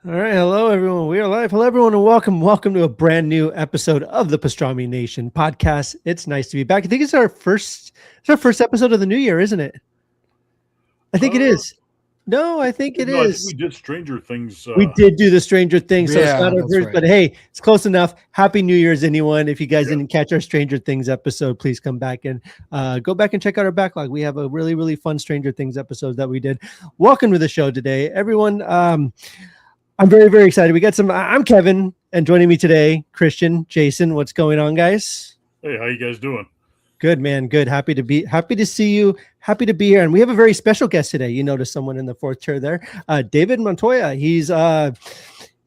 All right, hello everyone. We are live. Hello everyone, and welcome to a brand new episode of the Pastrami Nation Podcast. It's nice to be back. I think it's our first episode of the new year, isn't it? I think it is. No, I think it No, I think we is. did Stranger Things. We did do the Stranger Things, so it's Yeah, not our that's first, right. but hey, it's close enough. Happy New Year's, anyone. If you guys Yeah. didn't catch our Stranger Things episode, please come back and go back and check out our backlog. We have a really, really fun Stranger Things episode that we did. Welcome to the show today, everyone. I'm very, very excited. I'm Kevin, and joining me today, Christian, Jason. What's going on, guys? Hey, how you guys doing? Good, man. Good. Happy to see you. Happy to be here. And we have a very special guest today. You notice someone in the fourth chair there, David Montoya. He's a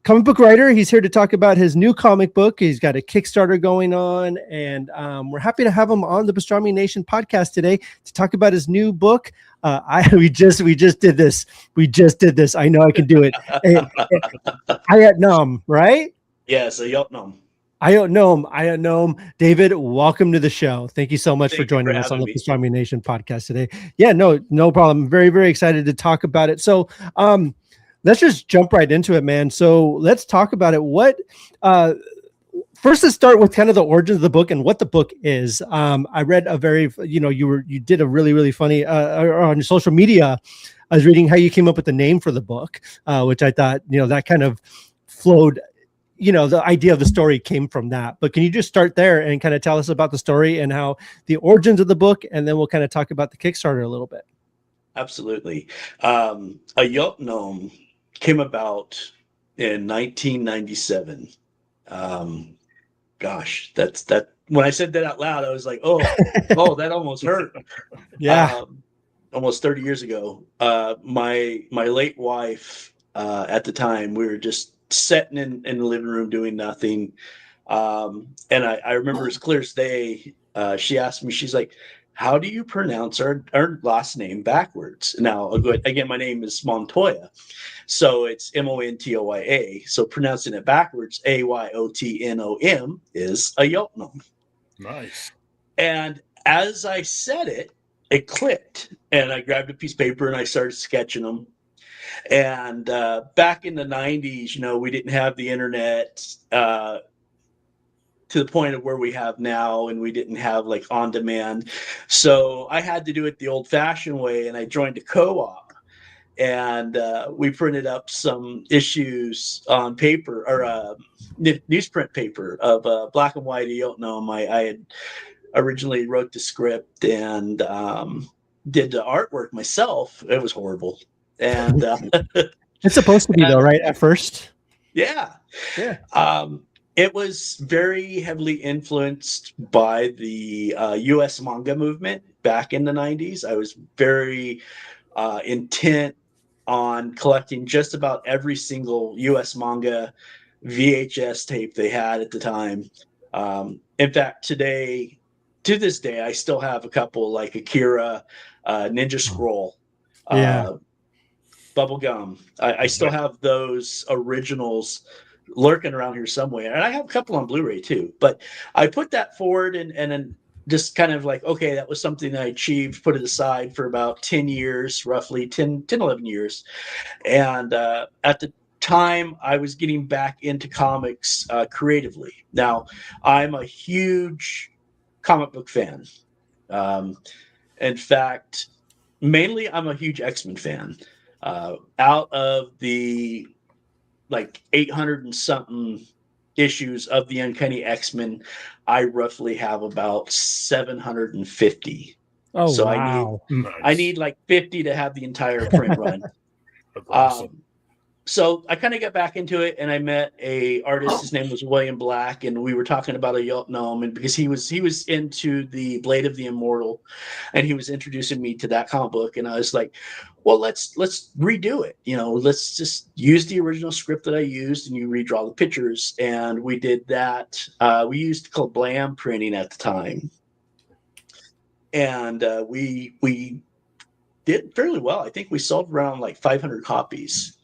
comic book writer. He's here to talk about his new comic book. He's got a Kickstarter going on, and we're happy to have him on the Pastrami Nation podcast today to talk about his new book. We just did this. I know I can do it. Ayot, right? Yes, Ayot. Ayot. David, welcome to the show. Thank you so much for joining us on the Pastrami Nation podcast today. Yeah, no problem. Very, very excited to talk about it. So, let's just jump right into it, man. So let's talk about it. First, let's start with kind of the origins of the book and what the book is. I read you did a really, really funny on social media. I was reading how you came up with the name for the book, which I thought, that kind of flowed, the idea of the story came from that. But can you just start there and kind of tell us about the story and how the origins of the book, and then we'll kind of talk about the Kickstarter a little bit. Absolutely. Ayot came about in 1997. Gosh, that when I said that out loud, I was like, oh, that almost hurt. Yeah. Almost 30 years ago. My late wife, at the time, we were just sitting in the living room doing nothing. And I remember as clear as day, she asked me, she's like, how do you pronounce our last name backwards? Now, again, my name is Montoya. So it's Montoya. So pronouncing it backwards, Ayotnom, is Ayotnom. Nice. And as I said it, it clicked. And I grabbed a piece of paper and I started sketching them. And back in the 90s, we didn't have the internet to the point of where we have now, and we didn't have like on demand. So I had to do it the old fashioned way, and I joined a co-op, and we printed up some issues on paper or newsprint paper of black and white Ayotnom. I had originally wrote the script and did the artwork myself. It was horrible. And it's supposed to be though, right? At first. Yeah. Yeah. It was very heavily influenced by the U.S. manga movement back in the 90s. I was very intent on collecting just about every single U.S. manga VHS tape they had at the time. In fact, to this day, I still have a couple like Akira, Ninja Scroll, Bubblegum. I still have those originals lurking around here somewhere, and I have a couple on Blu-ray too. But I put that forward and then just kind of like, okay, that was something I achieved, put it aside for about 10 years, roughly 10 11 years. And at the time I was getting back into comics creatively. Now I'm a huge comic book fan. In fact, mainly I'm a huge X-Men fan. Out of the like 800 and something issues of the Uncanny X-Men, I roughly have about 750. Oh, so wow. I need like 50 to have the entire print run. That's awesome. So I kind of got back into it, and I met a artist. His name was William Black, and we were talking about Ayotnom, and because he was into the Blade of the Immortal, and he was introducing me to that comic book, and I was like, well, let's redo it. Let's just use the original script that I used, and you redraw the pictures. And we did that. We used called Blam printing at the time, and we did fairly well. I think we sold around like 500 copies.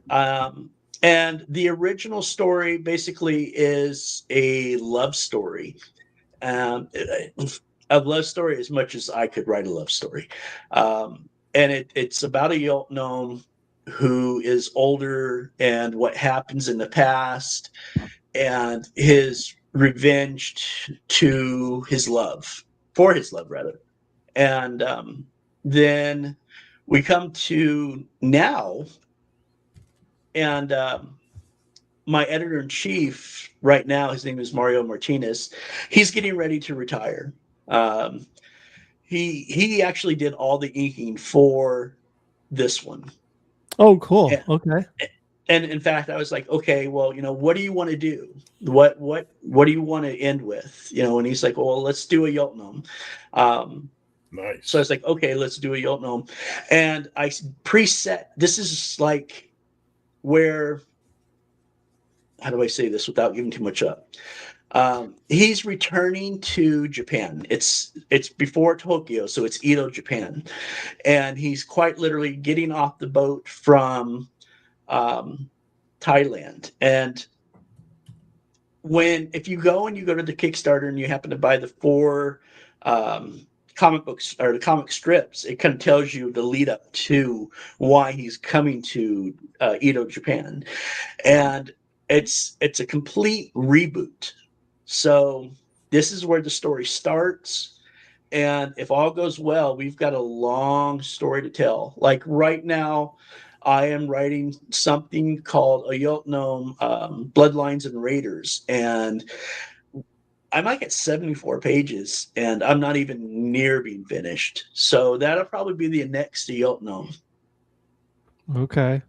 And the original story basically is a love story. A love story as much as I could write a love story. And it's about Ayot who is older and what happens in the past and his revenge to his love, for his love rather. And then we come to now, and my editor-in-chief right now, his name is Mario Martinez. He's getting ready to retire. He actually did all the inking for this one. Oh, cool. Okay. And in fact, I was like, okay, well, what do you want to do? What do you want to end with? And he's like, well, let's do a Ayot gnome. Nice. So I was like, okay, let's do a Ayot gnome. And I preset, this is like where, how do I say this without giving too much up? He's returning to Japan. It's before Tokyo, so it's Edo, Japan. And he's quite literally getting off the boat from Thailand. And if you go to the Kickstarter and you happen to buy the 4 comic books or the comic strips, it kind of tells you the lead up to why he's coming to Edo, Japan. And it's a complete reboot. So this is where the story starts. And if all goes well, we've got a long story to tell. Like right now, I am writing something called Ayot Gnome Bloodlines and Raiders. And I might get 74 pages, and I'm not even near being finished. So that'll probably be the next Ayot Gnome. Okay.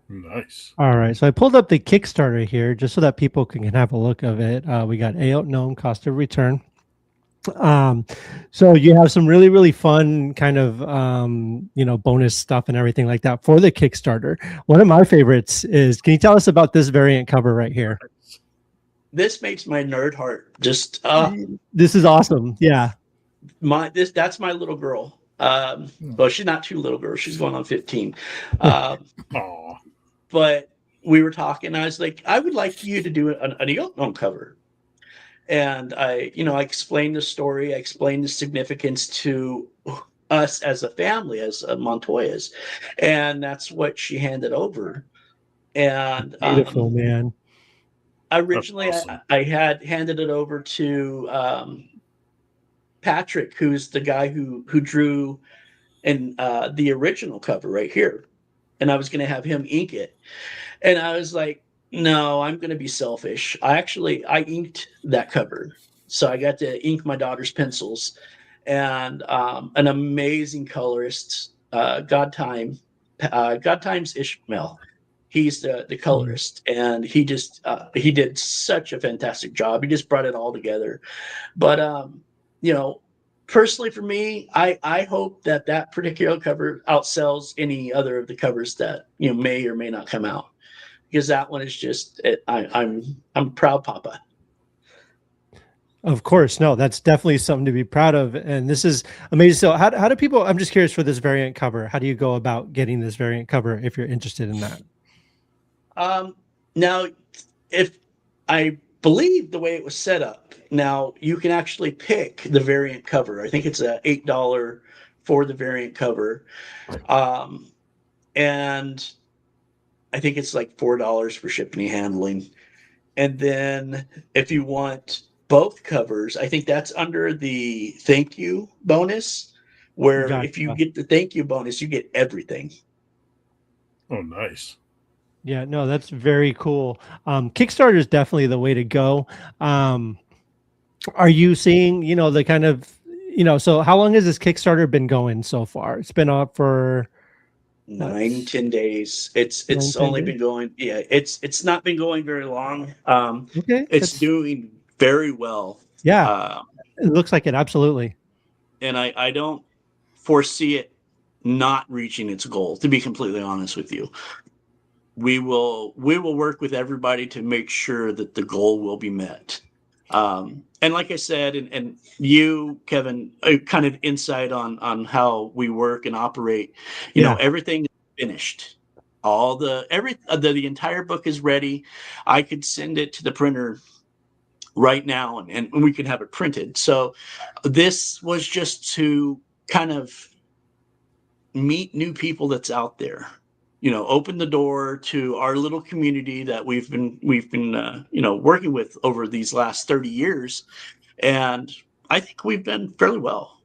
Nice. All right. So I pulled up the Kickstarter here just so that people can have a look of it. We got Ayot Gnome Cost of Return. So you have some really, really fun kind of, bonus stuff and everything like that for the Kickstarter. One of my favorites is, can you tell us about this variant cover right here? This makes my nerd heart just, this is awesome. Yeah. That's my little girl. Well, she's not too little girl. She's going on 15. But we were talking, I was like, I would like you to do an Ayot Gnome cover. And I explained the story. I explained the significance to us as a family, as Montoyas. And that's what she handed over. And beautiful, man. Originally, awesome. I had handed it over to Patrick, who's the guy who drew in the original cover right here. And I was going to have him ink it. And I was like, no, I'm going to be selfish. I inked that cover. So I got to ink my daughter's pencils. And an amazing colorist, God Times Ishmael. He's the colorist. And he just, he did such a fantastic job. He just brought it all together. But, personally for me, I hope that particular cover outsells any other of the covers that may or may not come out, because that one is just I'm a proud papa. Of course, no, that's definitely something to be proud of, and this is amazing. So, how do people? I'm just curious for this variant cover. How do you go about getting this variant cover if you're interested in that? Now, if I believe the way it was set up. Now you can actually pick the variant cover. I think it's $8 for the variant cover. And I think it's like $4 for shipping and handling. And then if you want both covers, I think that's under the thank you bonus, where if you get the thank you bonus, you get everything. Oh, nice. Yeah, no, that's very cool. Kickstarter is definitely the way to go. Are you seeing, the kind of, so how long has this Kickstarter been going so far? It's been up for 9-10 days. It's only been going. Yeah, it's not been going very long. Okay, it's doing very well. Yeah, it looks like it, absolutely. And I don't foresee it not reaching its goal, to be completely honest with you. We will work with everybody to make sure that the goal will be met. And like I said, and you, Kevin, kind of insight on how we work and operate. Everything is finished. The entire book is ready. I could send it to the printer right now, and we can have it printed. So this was just to kind of meet new people that's out there. open the door to our little community that we've been working with over these last 30 years, and I think we've done fairly well.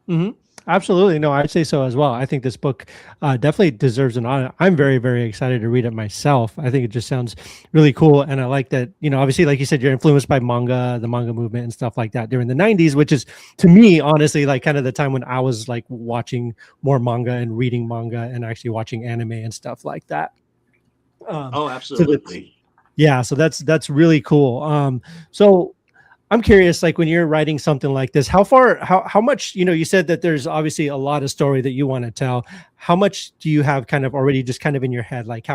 Mm-hmm. Absolutely. No, I'd say so as well. I think this book definitely deserves an honor. I'm very, very excited to read it myself. I think it just sounds really cool. And I like that, obviously, like you said, you're influenced by the manga movement and stuff like that during the 90s, which is, to me, honestly, like kind of the time when I was like watching more manga and reading manga and actually watching anime and stuff like that. Absolutely. So that's really cool. So I'm curious, like when you're writing something like this, how much, you said that there's obviously a lot of story that you want to tell. How much do you have kind of already just kind of in your head? Like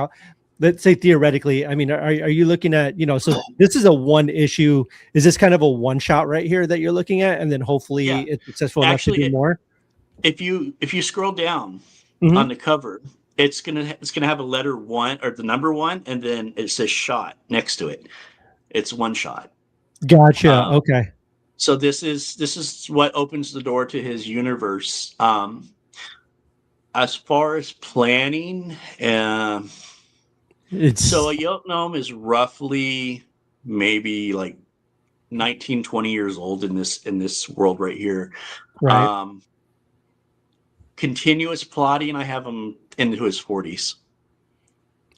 let's say theoretically, I mean, are you looking at, so this is a one issue. Is this kind of a one shot right here that you're looking at? And then hopefully it's successful enough to do more? If you scroll down on the cover, it's gonna have a letter 1 or the number 1, and then it says shot next to it. It's one shot. Gotcha. Okay. So this is what opens the door to his universe. As far as planning, so Ayot Gnome is roughly maybe like 19, 20 years old in this world right here. Right. Continuous plotting, I have him into his 40s.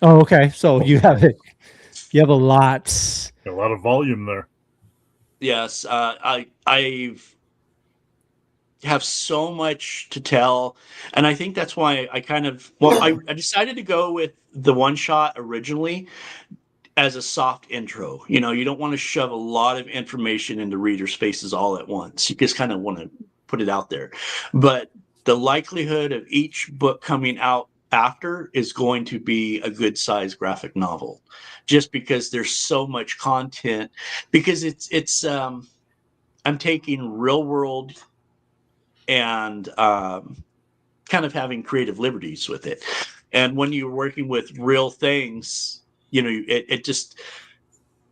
Oh, okay. So you have a lot of volume there. Yes, I have so much to tell, and I think that's why I decided to go with the one shot originally as a soft intro. You don't want to shove a lot of information into readers' faces all at once. You just kind of want to put it out there, but the likelihood of each book coming out after is going to be a good sized graphic novel, just because there's so much content, because it's I'm taking real world and kind of having creative liberties with it. And when you're working with real things, it just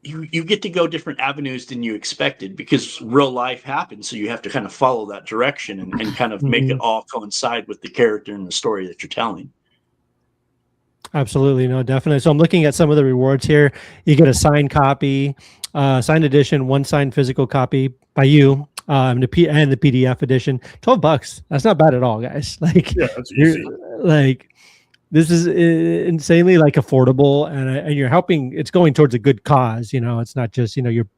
you get to go different avenues than you expected, because real life happens. So you have to kind of follow that direction and kind of make it all coincide with the character and the story that you're telling. Absolutely. No, definitely. So I'm looking at some of the rewards here. You get a signed copy, signed edition, one signed physical copy by you, and the PDF edition. $12. That's not bad at all, guys. Like, that's easy. Like, this is insanely like affordable, and you're helping. It's going towards a good cause. It's not just you're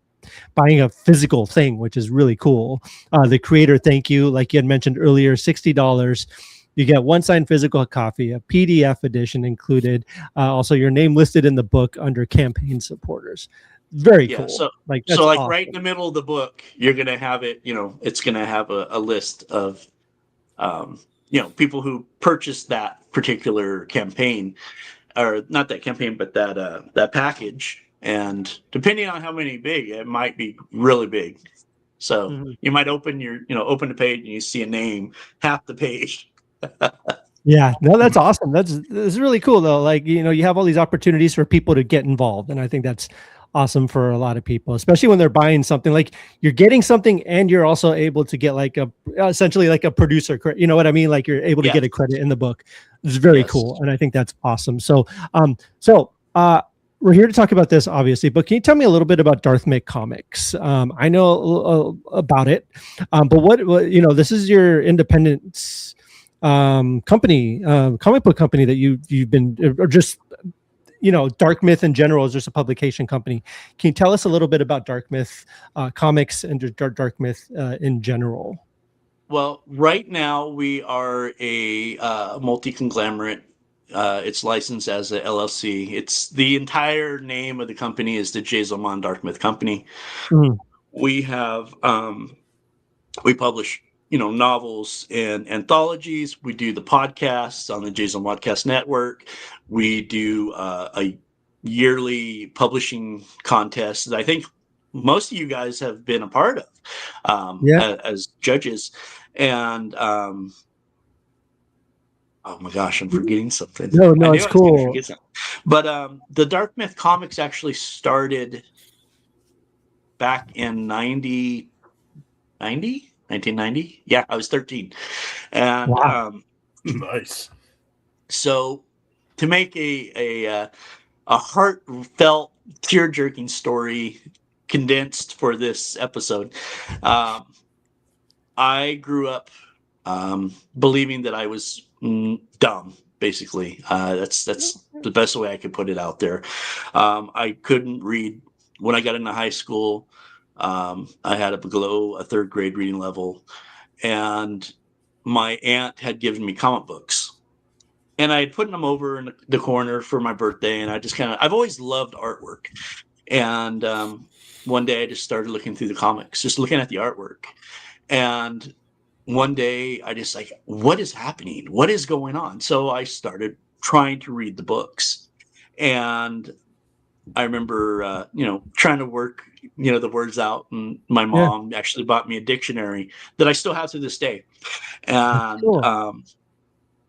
buying a physical thing, which is really cool. The creator thank you, like you had mentioned earlier, $60. You get one signed physical copy, a PDF edition included. Also, your name listed in the book under campaign supporters. Very cool. So awesome. Right in the middle of the book, you're going to have it. It's going to have a list of people who purchased that particular campaign, or not that campaign, but that package. And depending on how many big, it might be really big. So you might open the page and you see a name half the page. Yeah, no, that's awesome. That's really cool though. Like, you have all these opportunities for people to get involved. And I think that's awesome for a lot of people, especially when they're buying something. Like, you're getting something and you're also able to get like essentially like a producer, you know what I mean? Like, you're able to get a credit in the book. It's very cool. And I think that's awesome. So, we're here to talk about this, obviously, but can you tell me a little bit about Darth Mick Comics? I know about it, but what this is your independent company, comic book company that you've been, or just Dark Myth in general is just a publication company. Can you tell us a little bit about Dark Myth Comics and just Dark Myth in general? Well, right now we are a multi-conglomerate. It's licensed as a LLC. It's the entire name of the company is the Jazelman Dark Myth Company. We have we publish novels and anthologies. We do the podcasts on the Jason Podcast Network. We do a yearly publishing contest that I think most of you guys have been a part of as judges. And oh my gosh, I'm forgetting something. No, it's cool. But the Dark Myth Comics actually started back in 1990. Yeah, I was 13. And nice. So to make a heartfelt, tear-jerking story condensed for this episode, I grew up believing that I was dumb. Basically, that's the best way I could put it out there. I couldn't read when I got into high school. I had below a third grade reading level, and my aunt had given me comic books, and I had put them over in the corner for my birthday. And I just I've always loved artwork, and one day I just started looking through the comics, just looking at the artwork, and one day I just like, what is happening? What is going on? So I started trying to read the books, and I remember, trying to work, the words out. And my mom actually bought me a dictionary that I still have to this day. And Cool.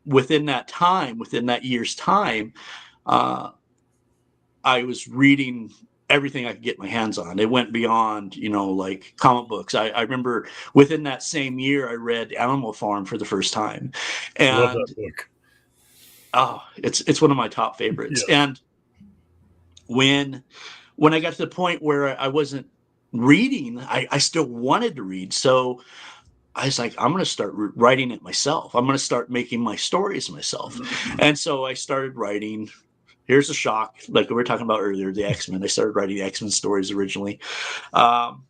within that year's time, I was reading everything I could get my hands on. It went beyond, like comic books. I remember within that same year, I read Animal Farm for the first time. And Love that book. Oh, it's one of my top favorites. Yeah. And when I got to the point where I wasn't reading, I still wanted to read. So I was like, I'm going to start writing it myself. I'm going to start making my stories myself. And so I started writing. Here's a shock. Like we were talking about earlier, the X-Men. I started writing the X-Men stories originally. And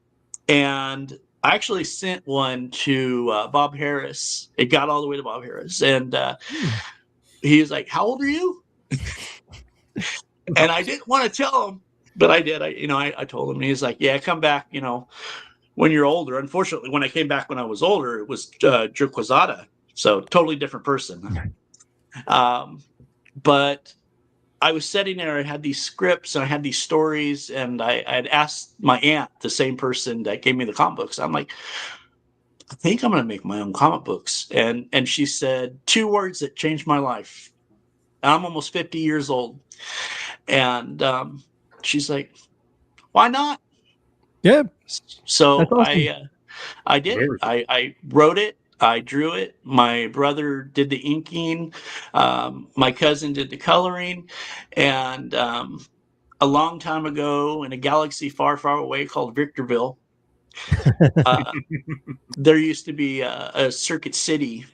I actually sent one to Bob Harris. It got all the way to Bob Harris. And he was like, how old are you? And I didn't want to tell him, but I did. I told him. And he's like, yeah, come back, when you're older. Unfortunately, when I came back when I was older, it was Joe Quezada. So totally different person. But I was sitting there, I had these scripts and I had these stories, and I had asked my aunt, the same person that gave me the comic books. I'm like, I think I'm going to make my own comic books. And she said 2 words that changed my life. I'm almost 50 years old. And she's like, why not? Yeah. So awesome. I did it. I wrote it. I drew it. My brother did the inking. My cousin did the coloring. And a long time ago, in a galaxy far, far away called Victorville, there used to be a Circuit City.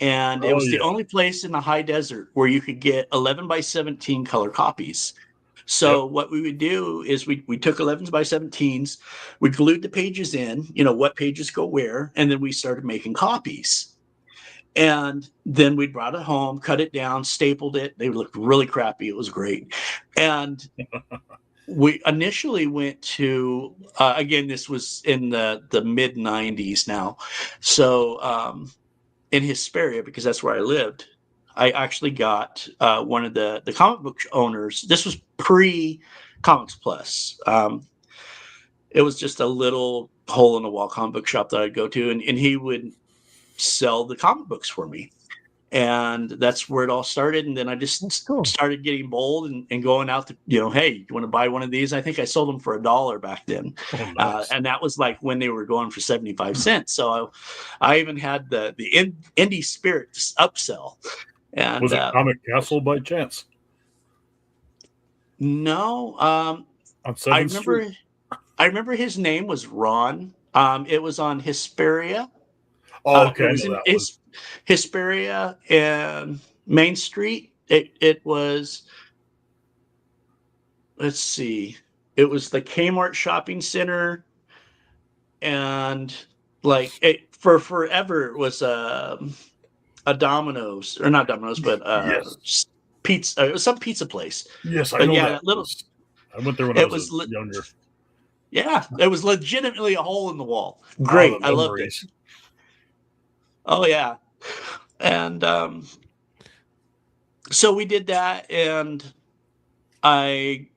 And it was the only place in the high desert where you could get 11 by 17 color copies. So what we would do is we took 11 by 17s, we glued the pages in, what pages go where, and then we started making copies. And then we brought it home, cut it down, stapled it. They looked really crappy. It was great. And we initially went to, again, this was in the mid 90s now. So in Hesperia, because that's where I lived, I actually got one of the comic book owners. This was pre-Comics Plus. It was just a little hole-in-the-wall comic book shop that I'd go to, and he would sell the comic books for me. And that's where it all started. And then I just started getting bold and going out to, hey, you want to buy one of these? I think I sold them for $1 back then. Oh, nice. And that was like when they were going for 75 cents. So I even had the indie spirit to upsell. And was it Comic Castle by chance? No. On 7th Street? I remember his name was Ron. It was on Hesperia. Oh, okay. It was in Hesperia and Main Street. It was, let's see, it was the Kmart shopping center, and like for forever it was a Domino's, or not Domino's, but yes. Pizza. It was some pizza place. Yes, I know that. I went there when I was younger. Yeah, it was legitimately a hole in the wall. Great, I loved it. Oh yeah, and so we did that, and I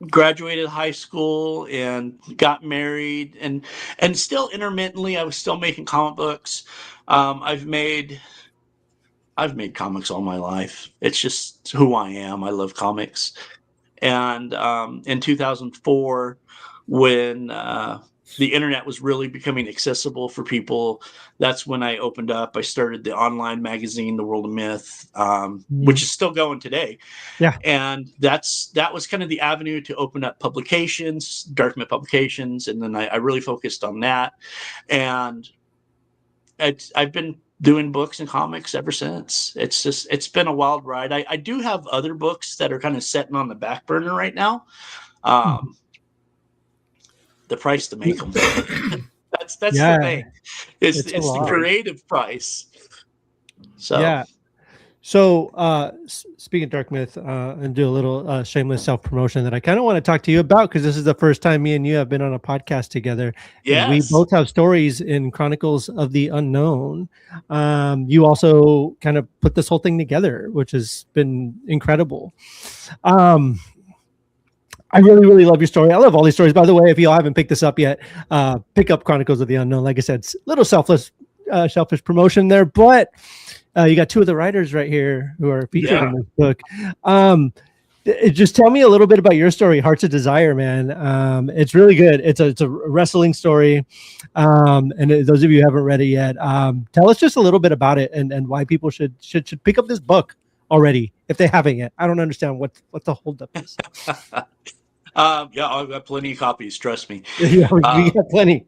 graduated high school and got married, and still intermittently I was still making comic books. I've made comics all my life. It's just who I am. I love comics. And in 2004, when the internet was really becoming accessible for people. That's when I opened up. I started the online magazine, The World of Myth, which is still going today. Yeah. And that was kind of the avenue to open up publications, Dark Myth Publications. And then I really focused on that. And I've been doing books and comics ever since. It's been a wild ride. I do have other books that are kind of sitting on the back burner right now. The price to make them. that's the thing. It's the creative price. So yeah. So speaking of Dark Myth, and do a little shameless self-promotion that I kind of want to talk to you about, because this is the first time me and you have been on a podcast together. Yes. We both have stories in Chronicles of the Unknown. You also kind of put this whole thing together, which has been incredible. I really, really love your story. I love all these stories. By the way, if you all haven't picked this up yet, pick up Chronicles of the Unknown. Like I said, it's a little selfish promotion there, but you got two of the writers right here who are featured in this book. Just tell me a little bit about your story, Hearts of Desire, man. It's really good. It's a wrestling story. And those of you who haven't read it yet, tell us just a little bit about it and why people should pick up this book already if they haven't yet. I don't understand what the holdup is. I've got plenty of copies. Trust me. Yeah, we got plenty.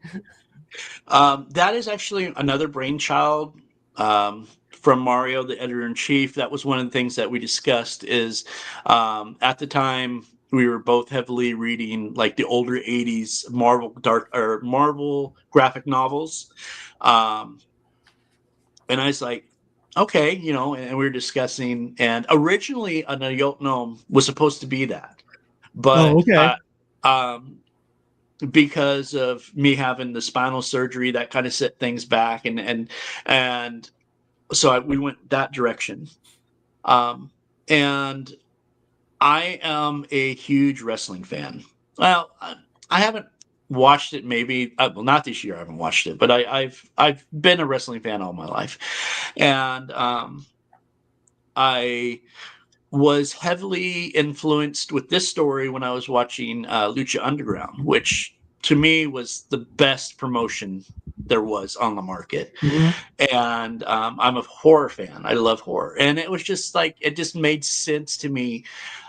That is actually another brainchild from Mario, the editor-in-chief. That was one of the things that we discussed. Is at the time we were both heavily reading like the older '80s Marvel graphic novels, and I was like, okay, and we were discussing. And originally, an Ayot gnome was supposed to be that. But because of me having the spinal surgery, that kind of set things back, and so we went that direction. And I am a huge wrestling fan. Well, I haven't watched it. Maybe not this year. I haven't watched it, but I've been a wrestling fan all my life, and I was heavily influenced with this story when I was watching Lucha Underground, which to me was the best promotion there was on the market. And I'm a horror fan. I love horror. And it was just like, it just made sense to me.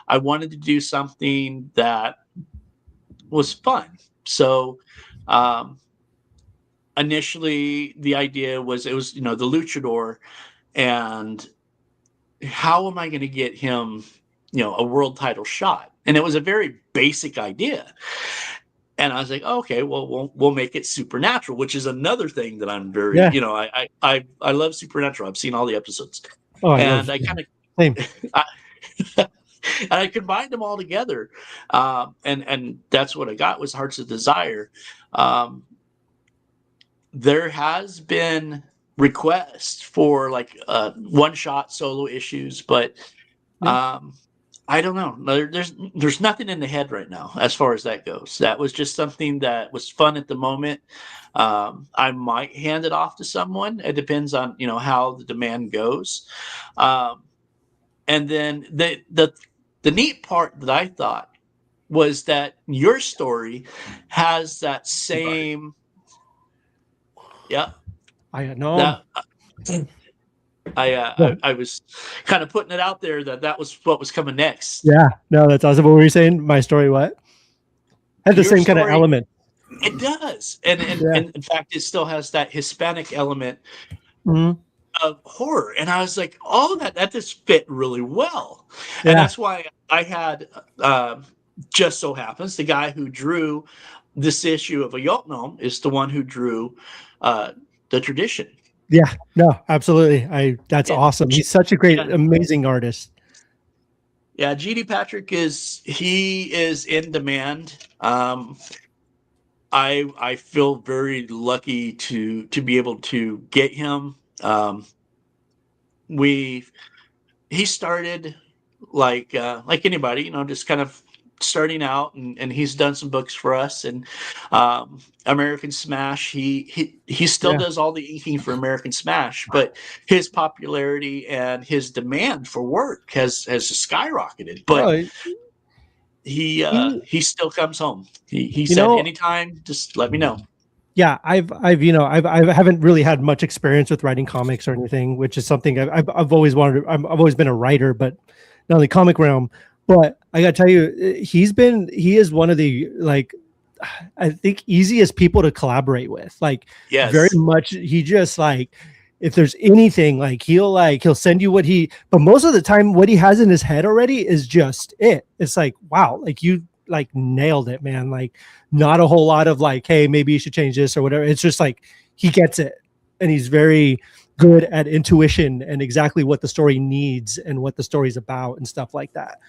I wanted to do something that was fun. So initially the idea was, it was, the luchador, and how am I going to get him, a world title shot? And it was a very basic idea. And I was like, okay, well, we'll make it supernatural, which is another thing that I'm very, I love supernatural. I've seen all the episodes. And I kind of, and I combined them all together. And that's what I got was Hearts of Desire. There has been requests for like one-shot solo issues, but I don't know. There's nothing in the head right now as far as that goes. That was just something that was fun at the moment. I might hand it off to someone. It depends on how the demand goes. And then the neat part that I thought was that your story has that same. Yeah. I know. I was kind of putting it out there that was what was coming next. Yeah, no, that's awesome. What were you saying? My story, what? Has the same kind of element. It does, and in fact, it still has that Hispanic element of horror. And I was like, oh, that just fit really well, and that's why I had just so happens the guy who drew this issue of Ayot gnome is the one who drew the tradition. Yeah, no, absolutely. That's awesome. He's such a great, amazing artist. Yeah, G.D. Patrick is in demand. I feel very lucky to be able to get him. He started like anybody, just kind of starting out, and he's done some books for us, and American Smash, he still does all the inking for American Smash, but his popularity and his demand for work has skyrocketed. But he still comes home. He said, anytime, just let me know. Yeah, I haven't really had much experience with writing comics or anything, which is something I've always wanted. I've always been a writer, but not in the comic realm. But I gotta tell you, he is one of the, like, I think, easiest people to collaborate with. Like, yes. Very much. He just, like, if there's anything, like, he'll send you but most of the time what he has in his head already is just it. It's like, wow, like, you like nailed it, man. Like, not a whole lot of like, hey, maybe you should change this or whatever. It's just like, he gets it, and he's very good at intuition and exactly what the story needs and what the story's about and stuff like that.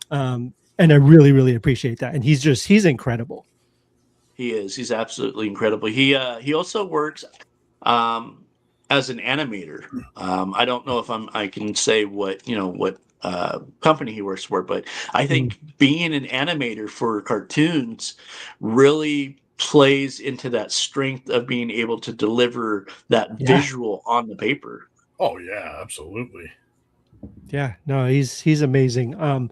And I really, really appreciate that. And he's incredible. He is. He's absolutely incredible. He also works as an animator. I don't know if I can say what company he works for, but I think being an animator for cartoons really plays into that strength of being able to deliver that visual on the paper. Oh yeah, absolutely. Yeah, no, he's amazing.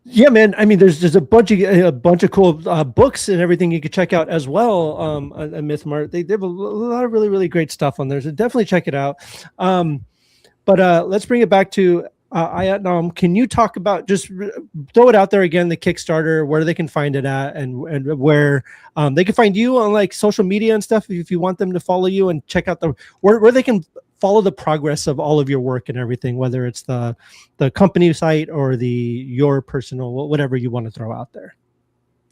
Yeah, man. I mean, there's a bunch of cool books and everything you could check out as well. At MythMart, they have a lot of really, really great stuff on there, so definitely check it out. But let's bring it back to Ayot. Can you talk about, just throw it out there again, the Kickstarter, where they can find it at, and where they can find you on, like, social media and stuff, if you want them to follow you and check out where they can follow the progress of all of your work and everything, whether it's the company site or your personal, whatever you want to throw out there.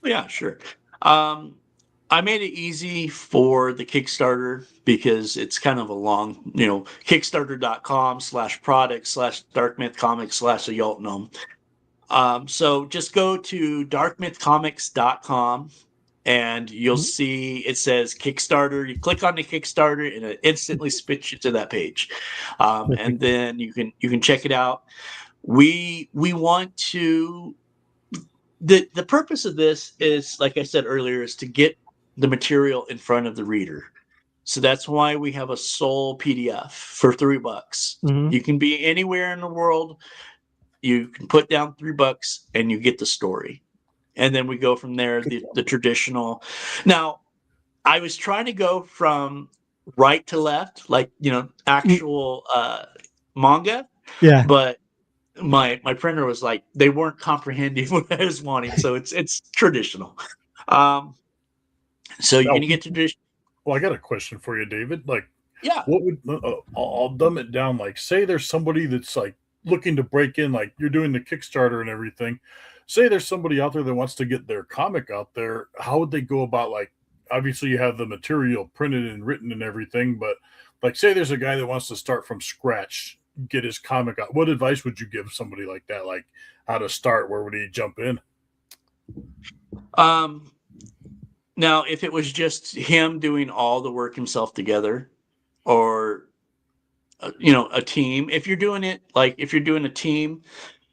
Yeah, sure. I made it easy for the Kickstarter because it's kind of a long, kickstarter.com/product/darkmythcomics/Ayot Gnome. So just go to darkmythcomics.com and you'll see it says Kickstarter. You click on the Kickstarter and it instantly spits you to that page. And then you can check it out. We want to, the purpose of this is, like I said earlier, is to get the material in front of the reader. So that's why we have a sole PDF for $3. You can be anywhere in the world. You can put down $3 and you get the story. And then we go from there, the traditional. Now, I was trying to go from right to left, like, actual manga. Yeah. But my printer was like, they weren't comprehending what I was wanting. So it's traditional. So you're going to get traditional. Well, I got a question for you, David. Like, yeah, what would I'll dumb it down. Like, say there's somebody that's like looking to break in, like you're doing the Kickstarter and everything. Say there's somebody out there that wants to get their comic out there. How would they go about, like, obviously you have the material printed and written and everything, but like, say there's a guy that wants to start from scratch, get his comic out. What advice would you give somebody like that? Like, how to start? Where would he jump in? Now, if it was just him doing all the work himself together, or a team, if you're doing a team,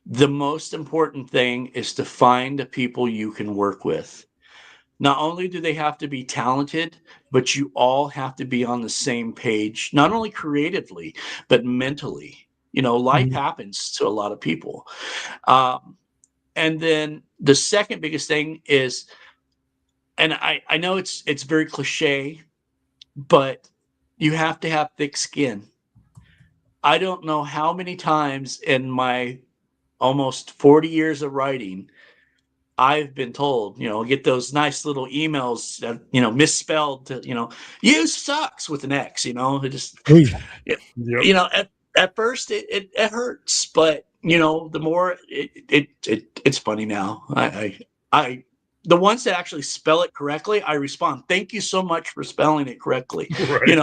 the most important thing is to find the people you can work with. Not only do they have to be talented, but you all have to be on the same page, not only creatively, but mentally. Life happens to a lot of people. And then the second biggest thing is, and I know it's very cliche, but you have to have thick skin. I don't know how many times in my almost 40 years of writing, I've been told, get those nice little emails, misspelled, you sucks with an X, it just, at first it hurts, but the more it's funny now. I the ones that actually spell it correctly, I respond, thank you so much for spelling it correctly. Right.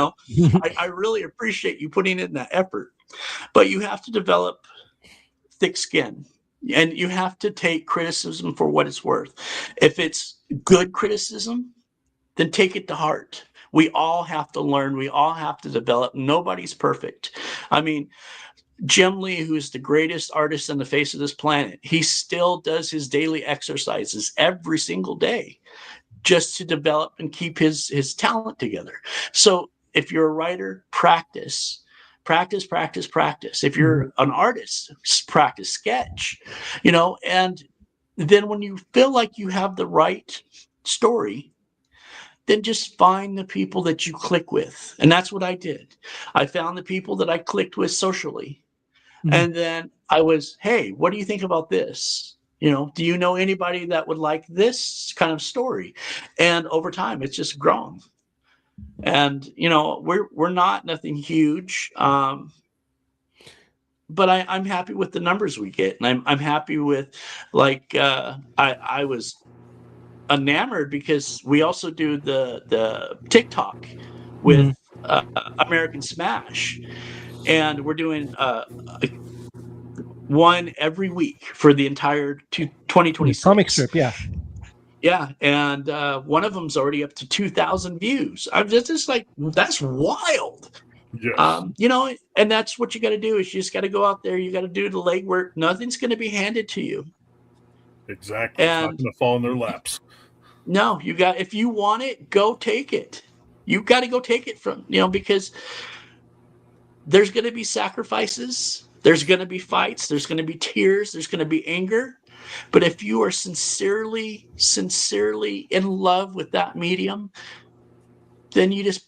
I really appreciate you putting in that effort, but you have to develop thick skin. And you have to take criticism for what it's worth. If it's good criticism, then take it to heart. We all have to learn. We all have to develop. Nobody's perfect. I mean, Jim Lee, who's the greatest artist on the face of this planet, he still does his daily exercises every single day just to develop and keep his talent together. So if you're a writer, practice. If you're an artist, practice sketch, and then when you feel like you have the right story, then just find the people that you click with. And that's what I did. I found the people that I clicked with socially. And then I was, hey, what do you think about this? Do you know anybody that would like this kind of story? And over time, it's just grown. And, we're not nothing huge. But I'm happy with the numbers we get. And I'm happy with, I was enamored because we also do the TikTok with American Smash. And we're doing one every week for the entire 2026. Comic strip, yeah. Yeah, and one of them's already up to 2,000 views. I'm just like, that's wild. Yes. And that's what you got to do is you just got to go out there. You got to do the legwork. Nothing's going to be handed to you. Exactly. It's not going to fall in their laps. No, if you want it, go take it. You got to go take it from, because there's going to be sacrifices. There's going to be fights. There's going to be tears. There's going to be anger. But if you are sincerely in love with that medium, then you just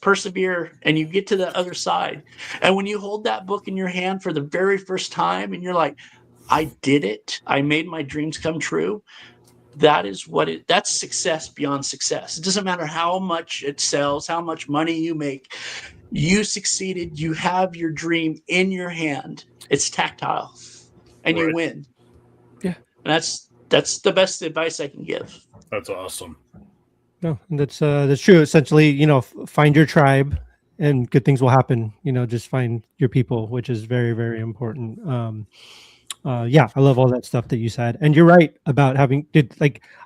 persevere and you get to the other side. And when you hold that book in your hand for the very first time and you're like, I did it. I made my dreams come true. That's success beyond success. It doesn't matter how much it sells, how much money you make. You succeeded. You have your dream in your hand. It's tactile and you win. Yeah. And that's the best advice I can give. That's awesome. No, that's true. Essentially, find your tribe and good things will happen. Just find your people, which is very, very important. I love all that stuff that you said. And you're right about I can't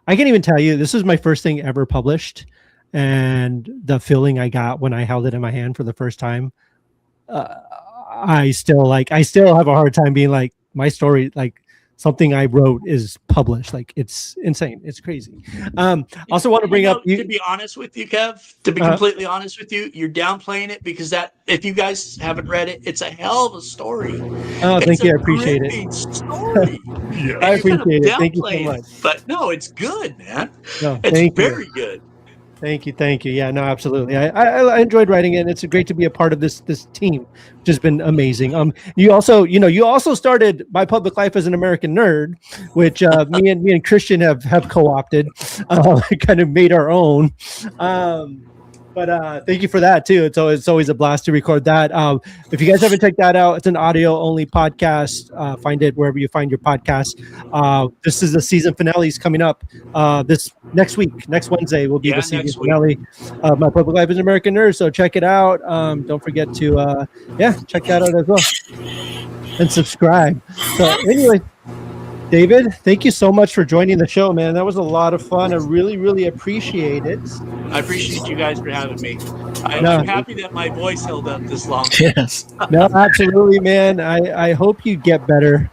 even tell you, this is my first thing ever published. And the feeling I got when I held it in my hand for the first time, I still have a hard time being like, my story, something I wrote is published. It's insane. It's crazy. Also want to bring up to be honest with you, Kev, to be completely honest with you, you're downplaying it because if you guys haven't read it, it's a hell of a story. Oh, thank you. I appreciate it. Story. Yeah. I appreciate it. Thank you so much. But no, it's good, man. No, it's very good. Thank you. Yeah, no, absolutely. I enjoyed writing it. And it's great to be a part of this team, which has been amazing. You also started My Public Life as an American Nerd, which me and Christian have co-opted, kind of made our own. But thank you for that too. It's always a blast to record that. If you guys haven't checked that out, it's an audio only podcast. Find it wherever you find your podcast. This is the season finale coming up. This next Wednesday will be the season finale of My Public Life as an American Nerd. So check it out. Don't forget to check that out as well and subscribe. So anyway, David, thank you so much for joining the show, man. That was a lot of fun. I really, really appreciate it. I appreciate you guys for having me. I'm happy that my voice held up this long. Yes. No, absolutely, man. I hope you get better.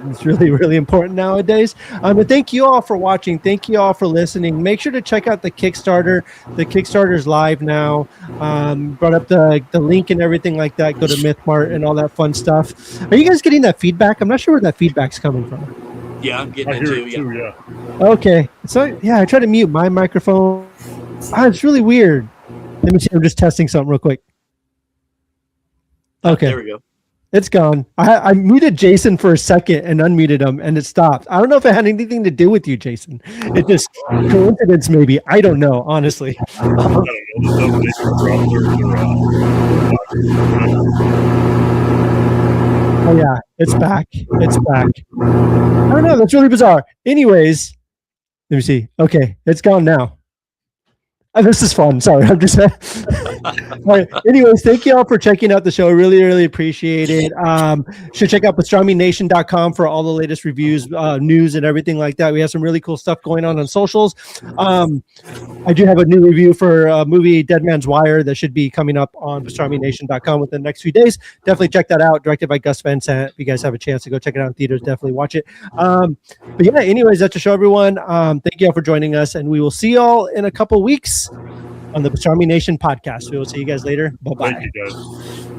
It's really, really important nowadays. But thank you all for watching. Thank you all for listening. Make sure to check out the Kickstarter. The Kickstarter's live now. Brought up the link and everything like that. Go to MythMart and all that fun stuff. Are you guys getting that feedback? I'm not sure where that feedback's coming from. Yeah, I'm getting it too. Yeah. Okay. So I try to mute my microphone. It's really weird. Let me see. I'm just testing something real quick. Okay. There we go. It's gone. I muted Jason for a second and unmuted him, and it stopped. I don't know if it had anything to do with you, Jason. It just coincidence, maybe. I don't know, honestly. Oh yeah, it's back. I don't know. That's really bizarre. Anyways, let me see. Okay, it's gone now. This is fun. Sorry, I'm just. All right. Anyways, thank you all for checking out the show. Really, really appreciate it. Should check out PastramiNation.com for all the latest reviews, news, and everything like that. We have some really cool stuff going on socials. I do have a new review for a movie, Dead Man's Wire, that should be coming up on PastramiNation.com within the next few days. Definitely check that out. Directed by Gus Van Sant. If you guys have a chance to go check it out in theaters, definitely watch it. But yeah, anyways, that's the show, everyone. Thank you all for joining us, and we will see y'all in a couple weeks on the Pastrami Nation podcast. We will see you guys later. Bye-bye. Thank you, guys.